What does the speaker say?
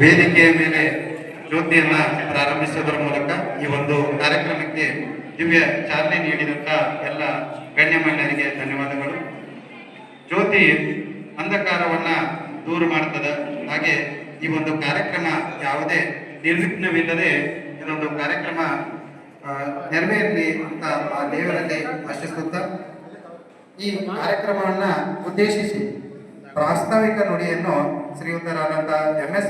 ವೇದಿಕೆಯ ಮೇಲೆ ಜ್ಯೋತಿಯನ್ನ ಪ್ರಾರಂಭಿಸುವುದರ ಮೂಲಕ ಈ ಒಂದು ಕಾರ್ಯಕ್ರಮಕ್ಕೆ ದಿವ್ಯ ಚಾಲನೆ ನೀಡಿದಂತ ಎಲ್ಲ ಗಣ್ಯಮಾನ್ಯರಿಗೆ ಧನ್ಯವಾದಗಳು. ಜ್ಯೋತಿ ಅಂಧಕಾರವನ್ನ ದೂರ ಮಾಡ್ತದ. ಹಾಗೆ ಈ ಒಂದು ಕಾರ್ಯಕ್ರಮ ಯಾವುದೇ ನಿರ್ವಿಘ್ನವಿಲ್ಲದೆ ಇದೊಂದು ಕಾರ್ಯಕ್ರಮ ನೆರವೇರಲಿ ಅಂತ ಆ ದೇವರಲ್ಲಿ ಆಶಿಸುತ್ತಾ ಈ ಕಾರ್ಯಕ್ರಮವನ್ನ ಉದ್ದೇಶಿಸಿ ಪ್ರಾಸ್ತಾವಿಕ ನುಡಿಯನ್ನು ಶ್ರೀಯುತರಾದಂತಹ MS